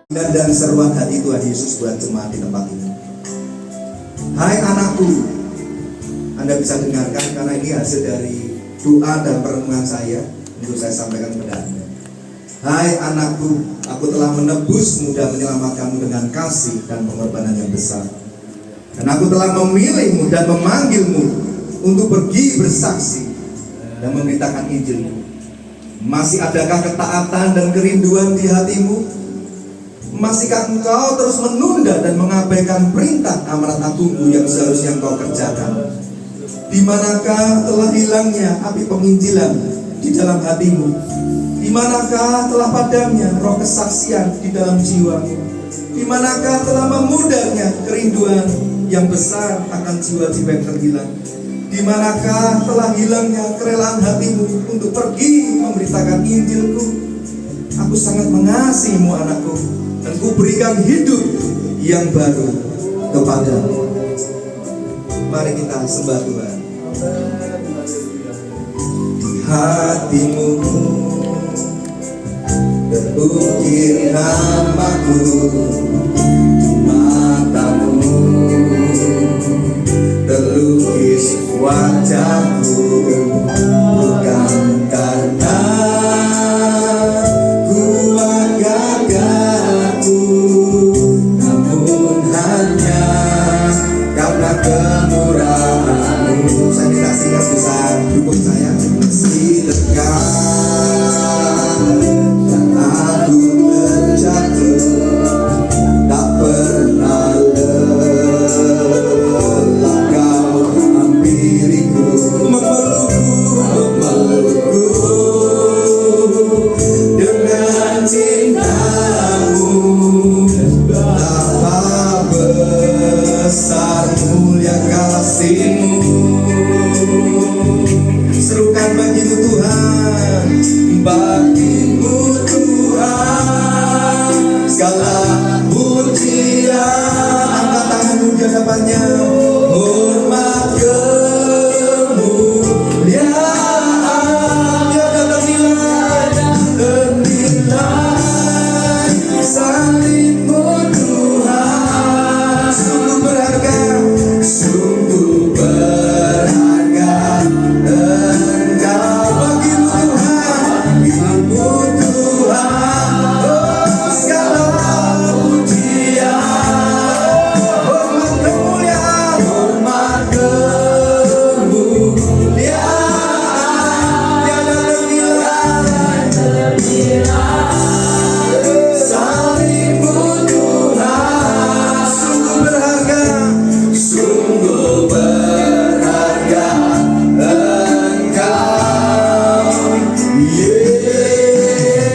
Dan seruan hati Tuhan Yesus buat jemaat di tempat ini. Hai anakku, Anda bisa dengarkan karena ini hasil dari doa dan perenungan saya untuk saya sampaikan kepada Anda. Hai anakku, aku telah menebusmu dan menyelamatkanmu dengan kasih dan pengorbanan yang besar. Dan aku telah memilihmu dan memanggilmu untuk pergi bersaksi dan memberitakan Injilku. Masih adakah ketaatan dan kerinduan di hatimu? Masihkah engkau terus menunda dan mengabaikan perintah amanat agungku yang seharusnya engkau kerjakan? Di manakah telah hilangnya api penginjilan di dalam hatimu? Di manakah telah padamnya roh kesaksian di dalam jiwamu? Di manakah telah memudarnya kerinduan yang besar akan jiwa-jiwa yang terhilang? Di manakah telah hilangnya kerelaan hatimu untuk pergi memberitakan Injilku? Aku sangat mengasihimu anakku, dan ku berikan hidup yang baru kepadamu. Mari kita sembah Tuhan. Di hatimu terukir namaku, di matamu terlukis wajahku, bukan karena kemurahanmu. Saya dikasih yang bisa dukung saya. Meski dekat dan aku terjatuh, tak pernah lelah kau hampiriku, memelukku dengan cintamu. Betapa besar mulia kasih-Mu. Serukan bagimu Tuhan, bagimu Tuhan segala pujian. Angkat tanganmu di hadapannya. Hormat kemuliaan tiada ternilai salib-Mu Tuhan. Sungguh berharga, sungguh berharga Engkau. Bagimu Tuhan, bagimu Tuhan, oh segala pujian. Hormat kemuliaan, hormat kemuliaan tiada ternilai salib-Mu Tuhan. Sungguh berharga, sungguh berharga Engkau,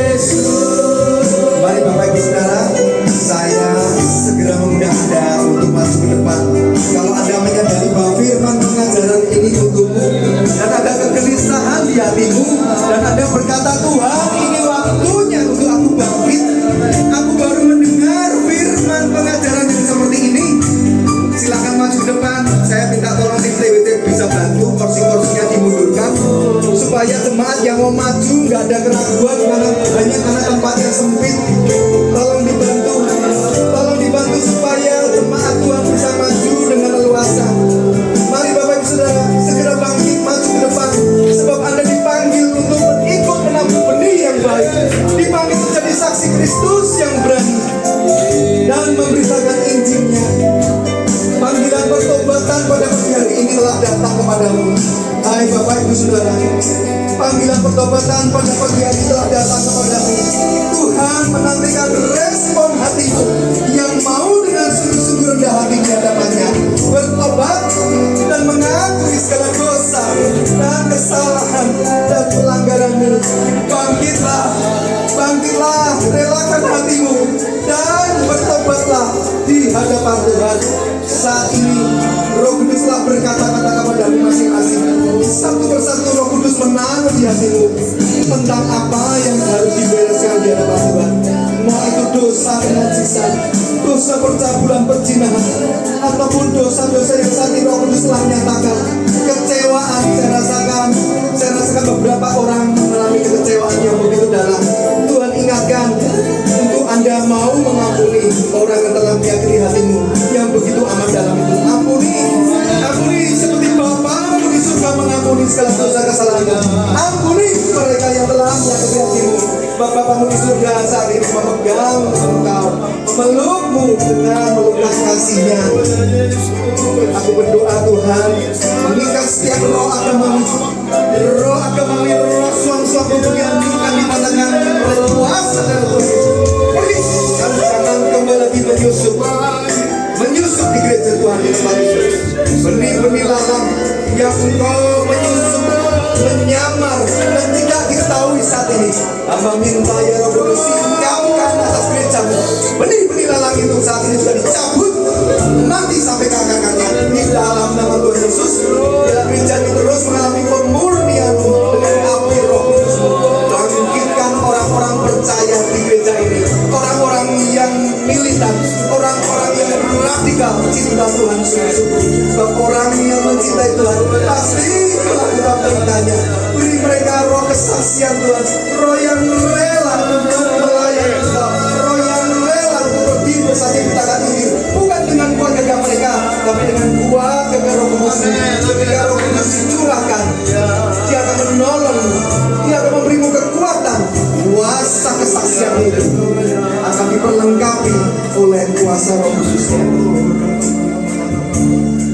Yesus. Mari Bapak Ibu Saudara, saya segera mengundang Anda untuk masuk ke depan. Kalau Anda menyadari bahwa firman pengajaran ini untukmu, dan ada kegelisahan di hatimu, dan Anda berkata, Tuhan, ini waktunya untuk aku bangkit. Aku baru mendengar firman pengajaran yang seperti ini. Silakan maju ke depan. Saya minta tolong tim TWT bisa bantu kursi-kursinya dimundurkan supaya jemaat yang mau maju nggak ada keraguan hanya karena tempatnya sempit. Tolong dibantu supaya jemaat Tuhan bisa maju dengan leluasa. Mari Bapak Ibu Saudara segera bangkit maju ke depan, sebab Anda dipanggil untuk ikut menabur benih yang baik, dipanggil menjadi saksi Kristus yang berani dan memberitakan Injilnya. Panggilan pertobatan pada pagi hari ini telah datang kepadamu. Hai Bapak Ibu Saudara, panggilan pertobatan pada pagi hari telah datang kepadamu. Tuhan menantikan respon hatimu yang mau dengan sungguh-sungguh rendah hati di hadapannya bertobat dan mengakui segala dosa dan kesalahan dan pelanggaranmu. Bangkitlah, relakan hatimu dan bertobatlah di hadapan Tuhan. Saat ini Roh Kudus telah berkata-kata kepadamu masing-masing. Satu persatu Roh Kudus menaruh di hatimu tentang apa yang harus dibereskan di hadapan Tuhan. Mau itu dosa penajiskan, dosa percabulan perzinahan, ataupun dosa-dosa yang saat ini Roh Kudus telah nyatakan. Kecewaan saya rasakan beberapa orang mengalami kekecewaan yang begitu dalam. Tuhan ingatkan untuk Anda mau mengambil di surga saat ini memegang engkau, memelukmu dengan melukas kasih-Nya. Aku berdoa Tuhan, mengikat setiap roh agamawi, roh suam-suam untuk yang dikatakan berkuasa dan pergi, dan jangan kembali lagi menyusup di gereja Tuhan di tempat itu. Benih-benih lalang yang engkau menyusup, menyamar dan tidak diketahui saat ini. Hamba minta ya Roh Kudus, singkapkan atas gerejamu. Benih-benih lalang itu saat ini sudah dicabut, mati sampai ke akar-akarnya di dalam nama Tuhan Yesus. Bila gereja ini terus mengalami pemurnian dengan api Roh Kudus, bangkitkan orang-orang percaya di gereja ini, orang-orang yang militan, orang-orang yang radikal cinta Tuhan sungguh-sungguh. Sebab orang yang mencintai Tuhan pasti melakukan perintahnya. Beri mereka roh kesaksian Tuhan, roh yang rela untuk melayani Engkau, roh yang rela untuk pergi bersama kita kali ini, bukan dengan kuat gagah mereka, tapi dengan kuat gagah Roh Kudus. Ketika Roh Kudus dicurahkan, Dia akan menolong, Dia akan memberimu kekuatan. Kuasa kesaksian itu akan diperlengkapi oleh kuasa Roh Kudus-Nya.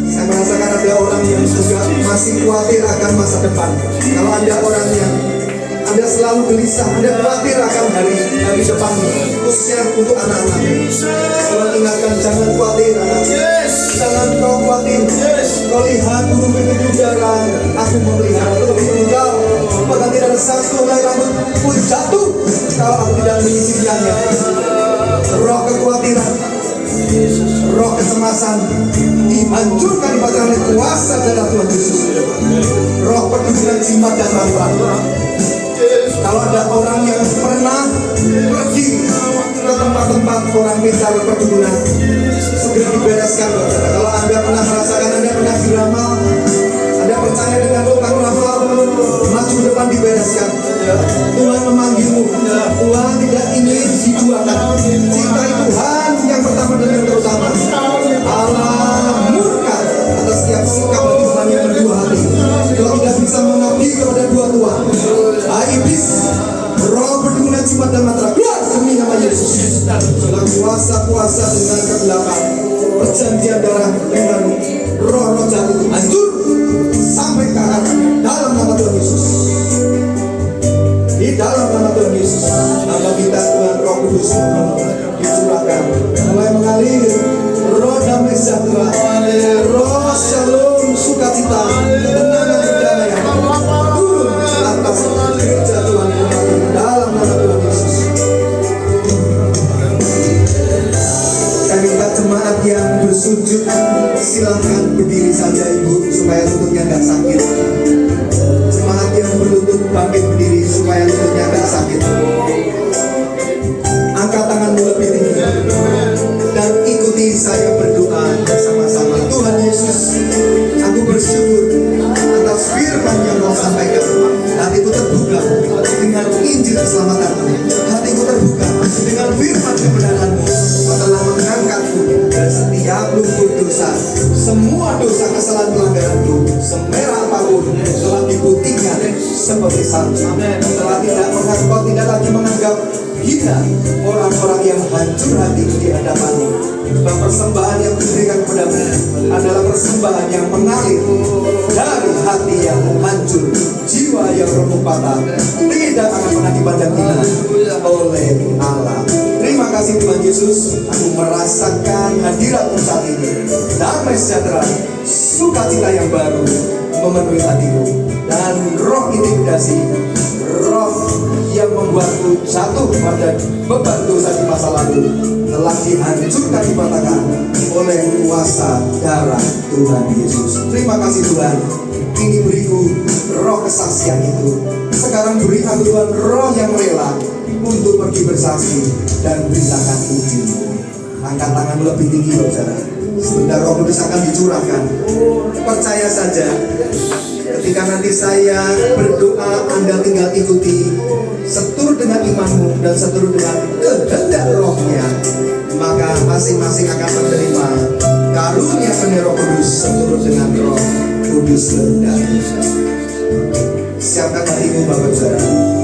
Saya merasakan ada orang yang juga masih khawatir akan masa depan. Kalau ada orang yang Anda selalu gelisah, Anda khawatir akan hari depan, khususnya untuk anak-anak. Tuhan ingatkan, jangan khawatir anak. Jangan kau khawatir. Kau lihat burung itu udara, aku memelihara terlebih engkau. Bahkan tidak ada satu helai rambut pun jatuh kalau aku tidak mengizinkannya. Roh kekhawatiran, roh kecemasan dihancurkan di oleh kuasa darah Tuhan Yesus. Roh perdukunan jimat dan manfaat. Kalau ada orang yang pernah pergi ke tempat-tempat orang pintar perdukunan, segera dibereskan. Kalau Anda pernah merasakan, Anda pernah diramal, Anda percaya dengan tukang ramal, maju depan dibereskan. Tuhan memanggilmu. Tuhan tidak ingin diduakan. Cintai Tuhan yang pertama dan yang terutama. Allah murka atas setiap sikap Tuhan yang berdua hati. Kalau tidak bisa mengabdi kepada dua Tuhan, iblis, roh perdukunan jimat dan mantra, keluar demi nama Yesus. Dalam kuasa-kuasa dengan kegelapan, perjanjian darah dengan roh-roh jahat itu hancur sampai ke akar dalam nama Tuhan Yesus. Di dalam nama Tuhan Yesus, nama kita Tuhan Roh Kudus dicurahkan, mulai mengalir roh damai sejahtera, roh shalom, sukacita, ketenangan, kedamaian turun atas gereja Tuhan dalam nama Tuhan Yesus. Saya minta jemaat yang bersujud silakan berdiri saja Ibu supaya lututnya nggak sakit. Jemaat yang berlutut bangkit berdiri supaya lututnya nggak sakit. Angkat tanganmu lebih tinggi dan ikuti saya berdoa bersama-sama. Tuhan Yesus, aku bersyukur atas firman yang Kau sampaikan. Hatiku terbuka dengan Injil keselamatan-Mu. Hatiku terbuka dengan firman kebenaran-Mu. Kau telah mengangkatku dari setiap lumpur dosa. Semua dosa kesalahan pelanggaranku, semerah apapun, telah diputihkan seperti salju. Kau tidak lagi menganggap hina orang-orang yang hancur hati di hadapan-Mu. Sebab persembahan yang diberikan kepada-Mu adalah persembahan yang mengalir dari hati yang hancur, jiwa yang remuk patah, tidak akan pernah dipandang hina oleh Allah. Terima kasih Tuhan Yesus, aku merasakan hadirat-Mu saat ini. Damai sejahtera, sukacita yang baru memenuhi hatiku, dan roh intimidasi, roh yang membuatku jatuh pada beban dosa di masa lalu telah dihancurkan, dipatahkan oleh kuasa darah Tuhan Yesus. Terima kasih Tuhan. Ini beriku roh kesaksian itu. Sekarang beri aku Tuhan roh yang rela untuk pergi bersaksi dan beritakan Injil. Angkat tangan lebih tinggi saudara. Sebentar Roh Kudus akan dicurahkan. Percaya saja, ketika nanti saya berdoa, Anda tinggal ikuti, seturut dengan imanmu dan seturut dengan kehendak Rohnya, maka masing-masing akan menerima karunia penuh Roh Kudus seturut dengan Roh Kudus kehendak. Siapkan hatimu Bapak Saudara.